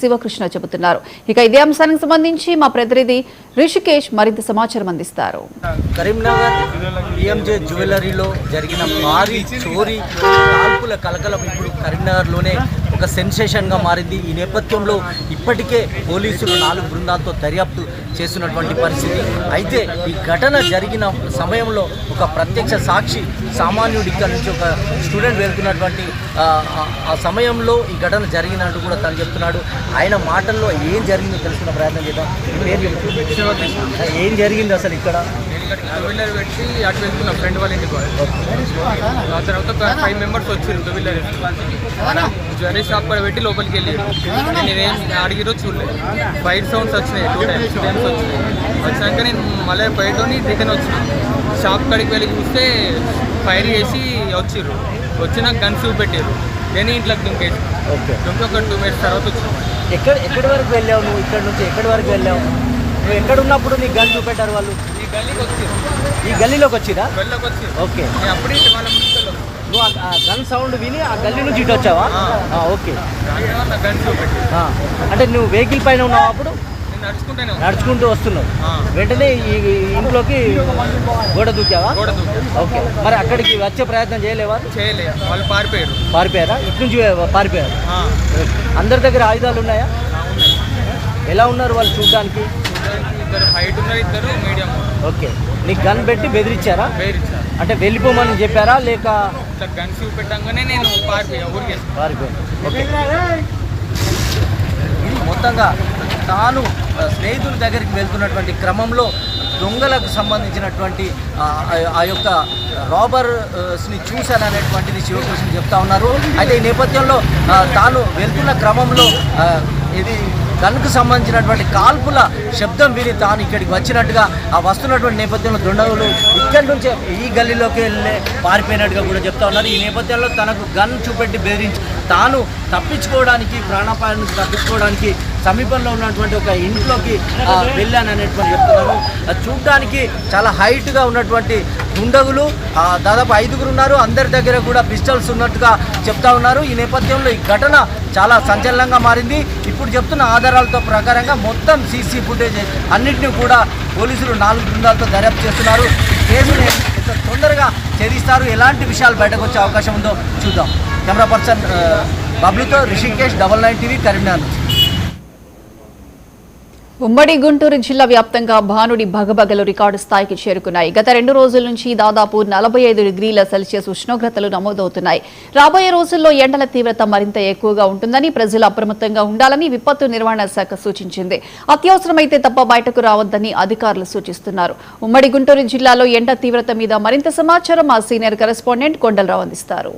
శివకృష్ణ చెబుతున్నారు. ఇక ఇదే అంశానికి సంబంధించి మా ప్రతినిధి రిషికేష్ మరింత సమాచారం అందిస్తారు. కరీంనగర్ పిఎంజే జ్యువెలరీలో జరిగిన భారీ చోరీ కాల్పుల కలకలం ఇప్పుడు కరీంనగర్లోనే ఒక సెన్సేషన్గా మారింది. ఈ నేపథ్యంలో ఇప్పటికే పోలీసులు 4 బృందాలతో దర్యాప్తు చేస్తున్నటువంటి పరిస్థితి. అయితే ఈ ఘటన జరిగిన సమయంలో ఒక ప్రత్యక్ష సాక్షి సామాన్యుడి ఇక్కడ నుంచి ఒక స్టూడెంట్ వెళ్తున్నటువంటి ఆ సమయంలో ఈ ఘటన జరిగినట్టు కూడా తను చెప్తున్నాడు. ఆయన మాటల్లో ఏం జరిగిందో తెలుసుకున్న ప్రయత్నం చేద్దాం. ఏం జరిగింది అసలు ఇక్కడ? టూ వీలర్ పెట్టి అటు వెళ్తున్నా ఫ్రెండ్ వాళ్ళ ఇంటికి. ఆ తర్వాత ఒక 5 మెంబర్స్ వచ్చారు టూ వీలర్ జ్యువెలరీ షాప్ కూడా పెట్టి లోపలికి వెళ్ళి నేనేం అడిగిరో చూడలేదు. ఫైర్ సౌండ్స్ వచ్చినాయి 2 టైమ్స్ వచ్చినాక నేను మళ్ళీ బయట రిటర్న్ వచ్చిన షాప్ కాడికి వెళ్ళి చూస్తే ఫైర్ చేసి వచ్చిర్రు. వచ్చినాక గన్స్ పెట్టారు. నేను ఇంట్లోకి దుంకేసి దుంకి ఒక 2 మినిట్స్ తర్వాత వచ్చినాం. ఎక్కడి వరకు వెళ్ళావు నువ్వు? ఇక్కడ నుంచి ఎక్కడి వరకు వెళ్ళావు? నువ్వు ఎక్కడ ఉన్నప్పుడు నీకు గన్ చూపెట్టారు వాళ్ళు? ఈ గల్లీకి వచ్చారు. ఈ గల్లీలోకి వచ్చిరా? గల్లీలోకి వచ్చారు. ఓకే. నేను అప్పుడే వాళ్ళ ముందు నువ్వు ఆ గన్ సౌండ్ విని ఆ గల్లీ నుంచి ఇటు వచ్చావా? ఓకే. గన్స్ చూపెట్టారు. అంటే నువ్వు వెహికల్ పైన ఉన్నావు అప్పుడు? నడుచుకుంటూ వస్తున్నావు. వెంటనే ఈ ఇంట్లోకి గోడ దూకావా? ఓకే. మరి అక్కడికి వచ్చే ప్రయత్నం చేయలేవా? చేయలేదు. వాళ్ళు పారిపోయారా? ఇటు నుంచి పారిపోయారు. అందరి దగ్గర ఆయుధాలు ఉన్నాయా? ఎలా ఉన్నారు వాళ్ళు చూడడానికి? ఇద్దరు హైట్ ఉన్నారు, ఇద్దరు మీడియం. ఓకే. నీకు గన్ పెట్టి బెదిరించారా? అంటే వెళ్ళిపోమని చెప్పారా లేక? గన్ చూపెట్టంగానే నేను పారిపోయాను. ఓకే. ఇది మొత్తంగా తాను స్నేహితుల దగ్గరికి వెళ్తున్నటువంటి క్రమంలో దొంగలకు సంబంధించినటువంటి ఆ యొక్క రాబర్స్ని చూశాననేటువంటిది శివకృష్ణ చెప్తా ఉన్నారు. అయితే ఈ నేపథ్యంలో తాను వెళ్తున్న క్రమంలో ఇది గన్కు సంబంధించినటువంటి కాల్పుల శబ్దం విని తాను ఇక్కడికి వచ్చినట్టుగా వస్తున్నటువంటి నేపథ్యంలో దుండగులు ఇక్కడి నుంచే ఈ గల్లీలోకి వెళ్ళి పారిపోయినట్టుగా కూడా చెప్తా ఉన్నారు. ఈ నేపథ్యంలో తనకు గన్ చూపెట్టి బెదిరించి తాను తప్పించుకోవడానికి ప్రాణాపాయం నుంచి తప్పించుకోవడానికి సమీపంలో ఉన్నటువంటి ఒక ఇంట్లోకి వెళ్ళాననేటువంటి చెప్తున్నారు. చూడడానికి చాలా హైట్గా ఉన్నటువంటి దుండగులు దాదాపు 5గురు ఉన్నారు. అందరి దగ్గర కూడా పిస్టల్స్ ఉన్నట్టుగా చెప్తా ఉన్నారు. ఈ నేపథ్యంలో ఈ ఘటన చాలా సంచలనంగా మారింది. ఇప్పుడు చెప్తున్న ఆధారాలతో ప్రకారంగా మొత్తం సీసీ ఫుటేజ్ అన్నింటినీ కూడా పోలీసులు 4 బృందాలతో దర్యాప్తు చేస్తున్నారు. కేసును ఎంత తొందరగా ఛేదిస్తారు, ఎలాంటి విషయాలు బయటకు వచ్చే అవకాశం ఉందో చూద్దాం. కెమెరా పర్సన్ బబ్లుతో రిషికేష్ 99 టీవీ కరీంనగర్. ఉమ్మడి గుంటూరు జిల్లా వ్యాప్తంగా భానుడి భగభగలు రికార్డు స్థాయికి చేరుకున్నాయి. గత 2 రోజుల నుంచి దాదాపు 45 డిగ్రీల సెల్సియస్ ఉష్ణోగ్రతలు నమోదవుతున్నాయి. రాబోయే రోజుల్లో ఎండల తీవ్రత మరింత ఎక్కువగా ఉంటుందని, ప్రజలు అప్రమత్తంగా ఉండాలని విపత్తు నిర్వహణ శాఖ సూచించింది. అత్యవసరమైతే తప్ప బయటకు రావద్దని అధికారులు సూచిస్తున్నారు. ఉమ్మడి గుంటూరు జిల్లాలో ఎండ తీవ్రత మీద మరింత సమాచారం మా సీనియర్ కరెస్పాండెంట్ కొండలరావు అందిస్తారు.